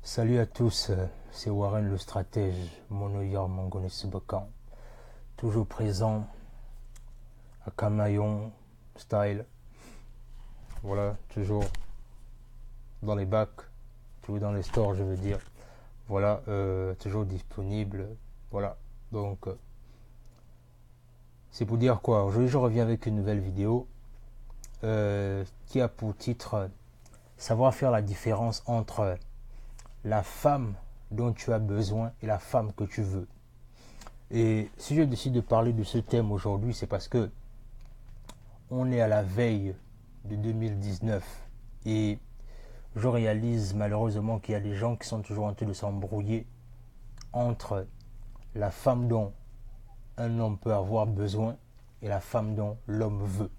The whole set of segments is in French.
Salut à tous, c'est Warren le stratège, Monoyar Mangonesubakan, toujours présent à Camaillon style, voilà, toujours dans les bacs, toujours dans les stores je veux dire, voilà, toujours disponible, voilà, donc c'est pour dire quoi, aujourd'hui je reviens avec une nouvelle vidéo qui a pour titre savoir faire la différence entre la femme dont tu as besoin et la femme que tu veux. Et si je décide de parler de ce thème aujourd'hui, c'est parce que on est à la veille de 2019 et je réalise malheureusement qu'il y a des gens qui sont toujours en train de s'embrouiller entre la femme dont un homme peut avoir besoin et la femme dont l'homme veut.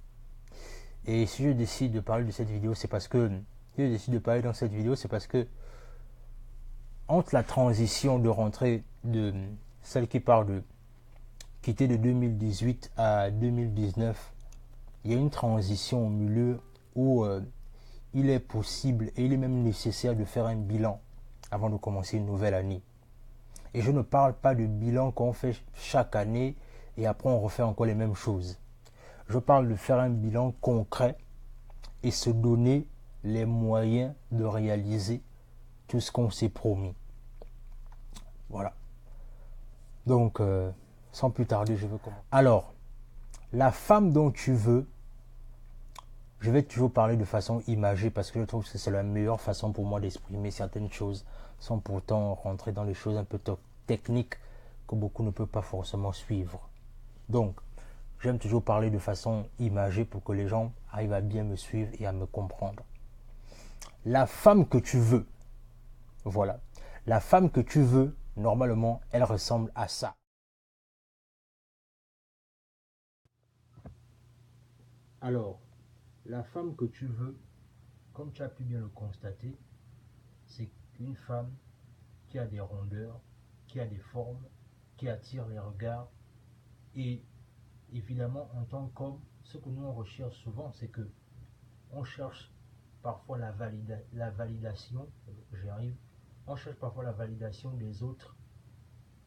Et si je décide de parler de cette vidéo, c'est parce que si je décide de parler dans cette vidéo, c'est parce que entre la transition de rentrée de celle qui parle de quitter de 2018 à 2019, il y a une transition au milieu où il est possible et il est même nécessaire de faire un bilan avant de commencer une nouvelle année. Et je ne parle pas de bilan qu'on fait chaque année et après on refait encore les mêmes choses. Je parle de faire un bilan concret et se donner les moyens de réaliser tout ce qu'on s'est promis. Voilà. Donc, sans plus tarder, je veux commencer. Alors, la femme dont tu veux, je vais toujours parler de façon imagée parce que je trouve que c'est la meilleure façon pour moi d'exprimer certaines choses sans pourtant rentrer dans les choses un peu techniques que beaucoup ne peuvent pas forcément suivre. Donc, j'aime toujours parler de façon imagée pour que les gens arrivent à bien me suivre et à me comprendre. La femme que tu veux, voilà. La femme que tu veux, normalement, elle ressemble à ça. Alors, la femme que tu veux, comme tu as pu bien le constater, c'est une femme qui a des rondeurs, qui a des formes, qui attire les regards. Et évidemment, en tant qu'homme, ce que nous on recherche souvent, c'est que on cherche parfois la validation, j'y arrive, on cherche parfois la validation des autres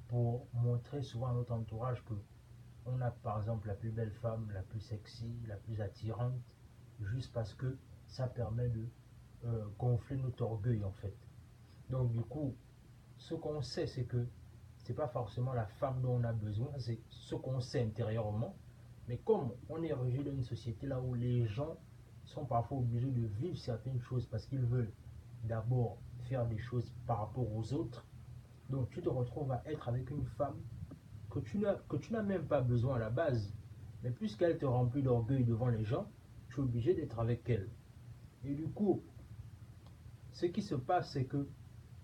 pour montrer souvent à notre entourage que on a par exemple la plus belle femme, la plus sexy, la plus attirante, juste parce que ça permet de gonfler notre orgueil en fait. Donc du coup, ce qu'on sait, c'est que c'est pas forcément la femme dont on a besoin, c'est ce qu'on sait intérieurement. Mais comme on est rejeté dans une société là où les gens sont parfois obligés de vivre certaines choses parce qu'ils veulent d'abord faire des choses par rapport aux autres, donc tu te retrouves à être avec une femme que tu n'as même pas besoin à la base. Mais puisqu'elle te remplit d'orgueil devant les gens, tu es obligé d'être avec elle. Et du coup, ce qui se passe, c'est que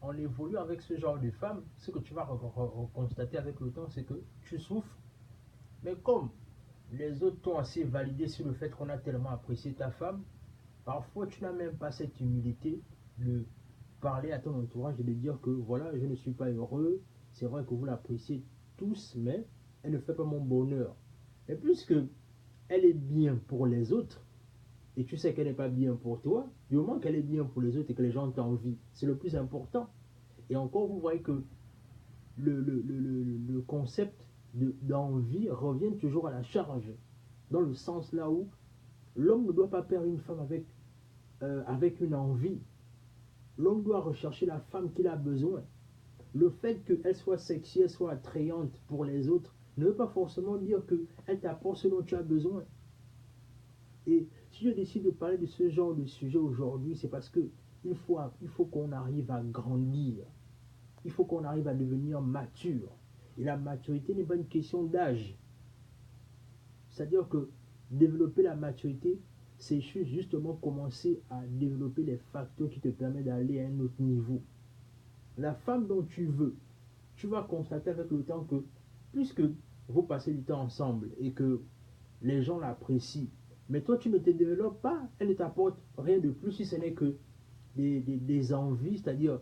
en évoluant avec ce genre de femme, ce que tu vas constater avec le temps, c'est que tu souffres. Mais comme les autres t'ont assez validé sur le fait qu'on a tellement apprécié ta femme, parfois tu n'as même pas cette humilité de parler à ton entourage et de dire que voilà, je ne suis pas heureux. C'est vrai que vous l'appréciez tous, mais elle ne fait pas mon bonheur. Mais puisque elle est bien pour les autres, et tu sais qu'elle n'est pas bien pour toi, du moment qu'elle est bien pour les autres et que les gens t'envient, c'est le plus important. Et encore, vous voyez que le concept d'envie revient toujours à la charge, dans le sens là où l'homme ne doit pas perdre une femme avec une envie. L'homme doit rechercher la femme qu'il a besoin. Le fait qu'elle soit sexy, elle soit attrayante pour les autres, ne veut pas forcément dire qu'elle t'apporte ce dont tu as besoin. Et si je décide de parler de ce genre de sujet aujourd'hui, c'est parce que il faut qu'on arrive à grandir. Il faut qu'on arrive à devenir mature. Et la maturité n'est pas une question d'âge. C'est-à-dire que développer la maturité, c'est justement commencer à développer les facteurs qui te permettent d'aller à un autre niveau. La femme dont tu vas constater avec le temps que puisque vous passez du temps ensemble et que les gens l'apprécient, mais toi tu ne te développes pas, elle ne t'apporte rien de plus si ce n'est que des envies, c'est-à-dire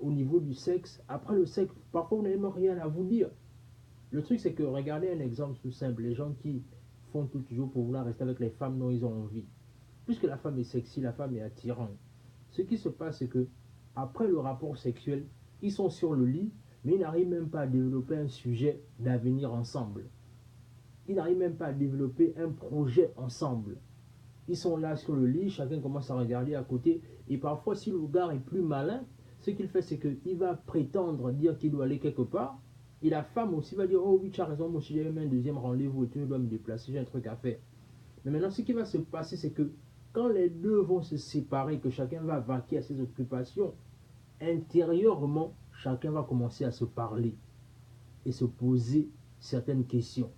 au niveau du sexe. Après le sexe, parfois on n'a même rien à vous dire. Le truc c'est que regardez un exemple tout simple, les gens qui font tout toujours pour vouloir rester avec les femmes dont ils ont envie. Puisque la femme est sexy, la femme est attirante. Ce qui se passe c'est que après le rapport sexuel, ils sont sur le lit, mais ils n'arrivent même pas à développer un sujet d'avenir ensemble. Ils n'arrivent même pas à développer un projet ensemble. Ils sont là sur le lit, chacun commence à regarder à côté. Et parfois, si le gars est plus malin, ce qu'il fait, c'est qu'il va prétendre dire qu'il doit aller quelque part. Et la femme aussi va dire, oh oui, tu as raison, moi aussi j'ai même un deuxième rendez-vous et tu dois me déplacer, j'ai un truc à faire. Mais maintenant, ce qui va se passer, c'est que quand les deux vont se séparer, que chacun va vaquer à ses occupations, intérieurement, chacun va commencer à se parler et se poser certaines questions.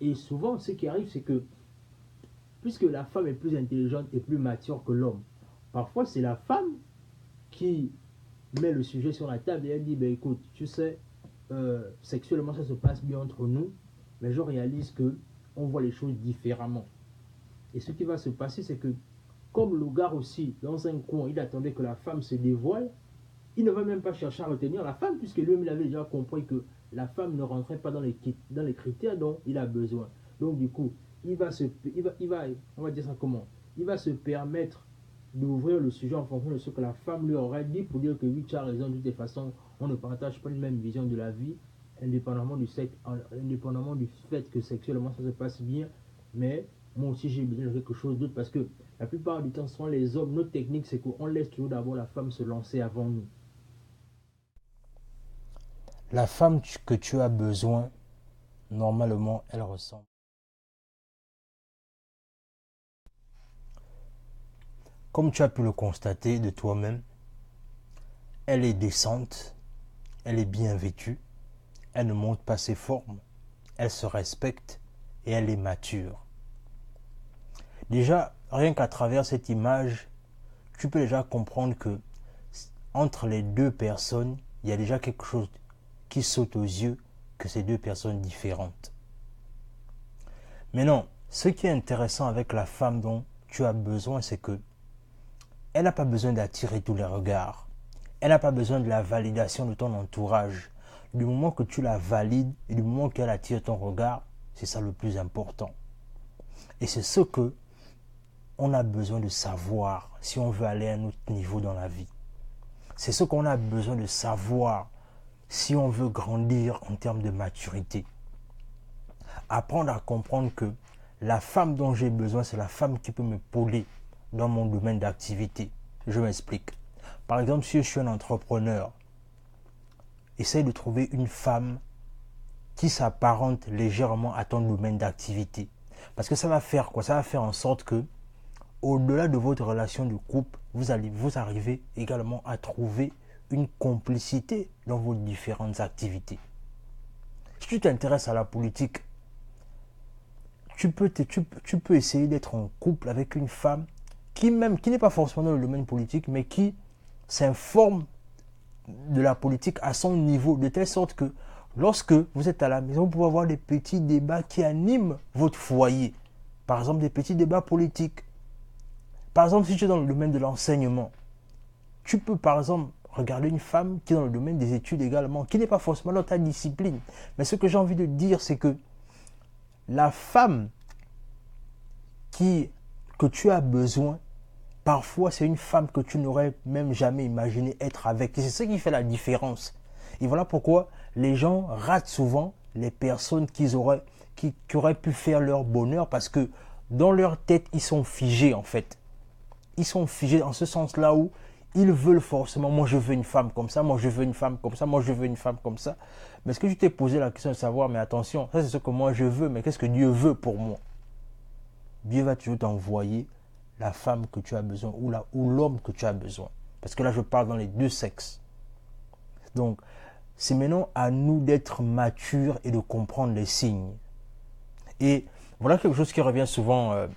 Et souvent, ce qui arrive, c'est que puisque la femme est plus intelligente et plus mature que l'homme, parfois c'est la femme qui met le sujet sur la table et elle dit, ben écoute, tu sais, sexuellement ça se passe bien entre nous, mais je réalise que on voit les choses différemment. Et ce qui va se passer, c'est que comme le gars aussi, dans un coin, il attendait que la femme se dévoile, il ne va même pas chercher à retenir la femme, puisque lui-même il avait déjà compris que la femme ne rentrait pas dans les critères dont il a besoin. Donc du coup, on va dire ça comment, il va se permettre d'ouvrir le sujet en fonction de ce que la femme lui aurait dit pour dire que oui, tu as raison, de toutes les façons, on ne partage pas une même vision de la vie, indépendamment du sexe, indépendamment du fait que sexuellement ça se passe bien, mais moi aussi j'ai besoin de quelque chose d'autre parce que la plupart du temps, souvent les hommes, notre technique c'est qu'on laisse toujours d'abord la femme se lancer avant nous. La femme que tu as besoin, normalement, elle ressemble. Comme tu as pu le constater de toi-même, elle est décente, elle est bien vêtue, elle ne montre pas ses formes, elle se respecte et elle est mature. Déjà, rien qu'à travers cette image, tu peux déjà comprendre que entre les deux personnes, il y a déjà quelque chose qui saute aux yeux que ces deux personnes différentes. Maintenant, ce qui est intéressant avec la femme dont tu as besoin, c'est que elle n'a pas besoin d'attirer tous les regards. Elle n'a pas besoin de la validation de ton entourage. Du moment que tu la valides et du moment qu'elle attire ton regard, c'est ça le plus important. Et c'est ce que on a besoin de savoir si on veut aller à un autre niveau dans la vie. C'est ce qu'on a besoin de savoir si on veut grandir en termes de maturité. Apprendre à comprendre que la femme dont j'ai besoin, c'est la femme qui peut me m'épauler dans mon domaine d'activité. Je m'explique. Par exemple, si je suis un entrepreneur, essaye de trouver une femme qui s'apparente légèrement à ton domaine d'activité. Parce que ça va faire quoi? Ça va faire en sorte que, au-delà de votre relation de couple, vous arrivez également à trouver une complicité dans vos différentes activités. Si tu t'intéresses à la politique, tu peux essayer d'être en couple avec une femme qui n'est pas forcément dans le domaine politique, mais qui s'informe de la politique à son niveau, de telle sorte que lorsque vous êtes à la maison, vous pouvez avoir des petits débats qui animent votre foyer. Par exemple, des petits débats politiques. Par exemple, si tu es dans le domaine de l'enseignement, tu peux par exemple regarder une femme qui est dans le domaine des études également, qui n'est pas forcément dans ta discipline. Mais ce que j'ai envie de dire, c'est que la femme que tu as besoin, parfois c'est une femme que tu n'aurais même jamais imaginé être avec. Et c'est ce qui fait la différence. Et voilà pourquoi les gens ratent souvent les personnes qui auraient pu faire leur bonheur, parce que dans leur tête, ils sont figés en fait. Ils sont figés dans ce sens-là où ils veulent forcément, moi je veux une femme comme ça, moi je veux une femme comme ça, moi je veux une femme comme ça. Mais est-ce que tu t'es posé la question de savoir, mais attention, ça c'est ce que moi je veux, mais qu'est-ce que Dieu veut pour moi? Dieu va toujours t'envoyer la femme que tu as besoin ou l'homme que tu as besoin. Parce que là je parle dans les deux sexes. Donc c'est maintenant à nous d'être matures et de comprendre les signes. Et voilà quelque chose qui revient souvent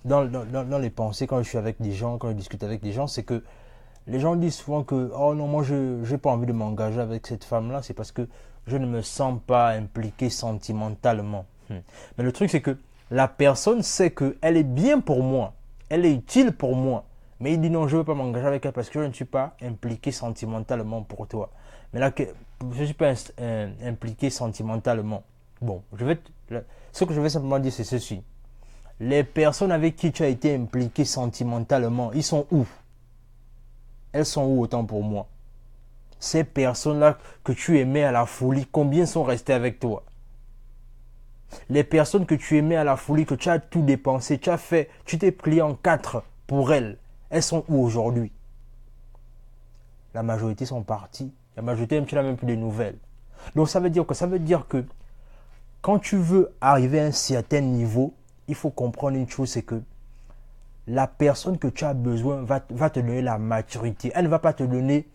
dans les pensées quand je suis avec des gens, quand je discute avec des gens, c'est que les gens disent souvent que oh non, moi je n'ai pas envie de m'engager avec cette femme-là, c'est parce que je ne me sens pas impliqué sentimentalement. Mais le truc c'est que la personne sait qu'elle est bien pour moi, elle est utile pour moi, mais il dit non, je ne veux pas m'engager avec elle parce que je ne suis pas impliqué sentimentalement pour toi. Mais là, je ne suis pas impliqué sentimentalement. Bon, ce que je vais simplement dire, c'est ceci. Les personnes avec qui tu as été impliqué sentimentalement, ils sont où? elles sont où autant pour moi? Ces personnes-là que tu aimais à la folie, combien sont restées avec toi? Les personnes que tu aimais à la folie, que tu as tout dépensé, tu t'es plié en quatre pour elles, elles sont où aujourd'hui? La majorité sont parties. La majorité, même tu n'as même plus de nouvelles. Donc ça veut dire que quand tu veux arriver à un certain niveau, il faut comprendre une chose, c'est que la personne que tu as besoin va te donner la maturité. Elle ne va pas te donner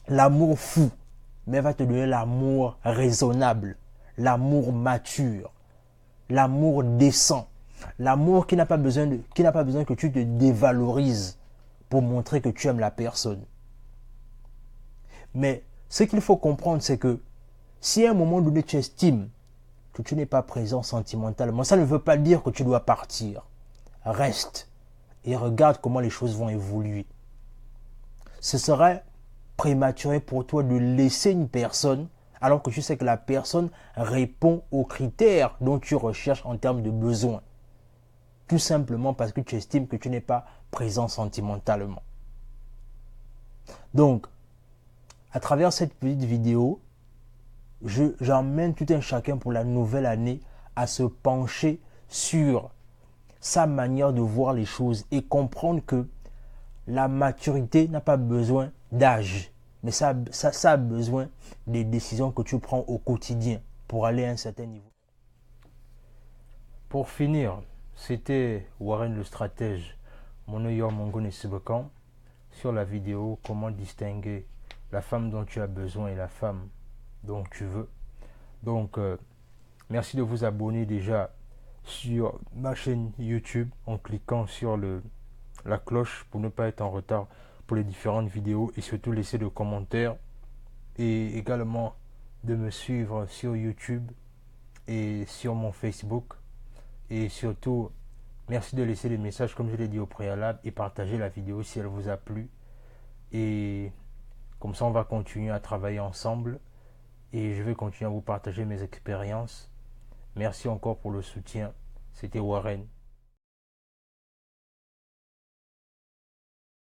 l'amour fou, mais elle va te donner l'amour raisonnable, l'amour mature, l'amour décent, l'amour qui n'a pas besoin que tu te dévalorises pour montrer que tu aimes la personne. Mais ce qu'il faut comprendre, c'est que si à un moment donné tu estimes que tu n'es pas présent sentimentalement, ça ne veut pas dire que tu dois partir. Reste et regarde comment les choses vont évoluer. Ce serait prématuré pour toi de laisser une personne alors que tu sais que la personne répond aux critères dont tu recherches en termes de besoins. Tout simplement parce que tu estimes que tu n'es pas présent sentimentalement. Donc, à travers cette petite vidéo, j'emmène tout un chacun pour la nouvelle année à se pencher sur sa manière de voir les choses et comprendre que la maturité n'a pas besoin d'âge, mais ça a besoin des décisions que tu prends au quotidien pour aller à un certain niveau. Pour finir, c'était Warren le stratège, Monoyor Mongone Sibekan, sur la vidéo comment distinguer la femme dont tu as besoin et la femme dont tu veux. Donc, merci de vous abonner déjà sur ma chaîne YouTube en cliquant sur la cloche pour ne pas être en retard pour les différentes vidéos et surtout laisser des commentaires et également de me suivre sur YouTube et sur mon Facebook et surtout merci de laisser des messages comme je l'ai dit au préalable et partager la vidéo si elle vous a plu et comme ça on va continuer à travailler ensemble et je vais continuer à vous partager mes expériences. Merci encore pour le soutien. C'était Warren.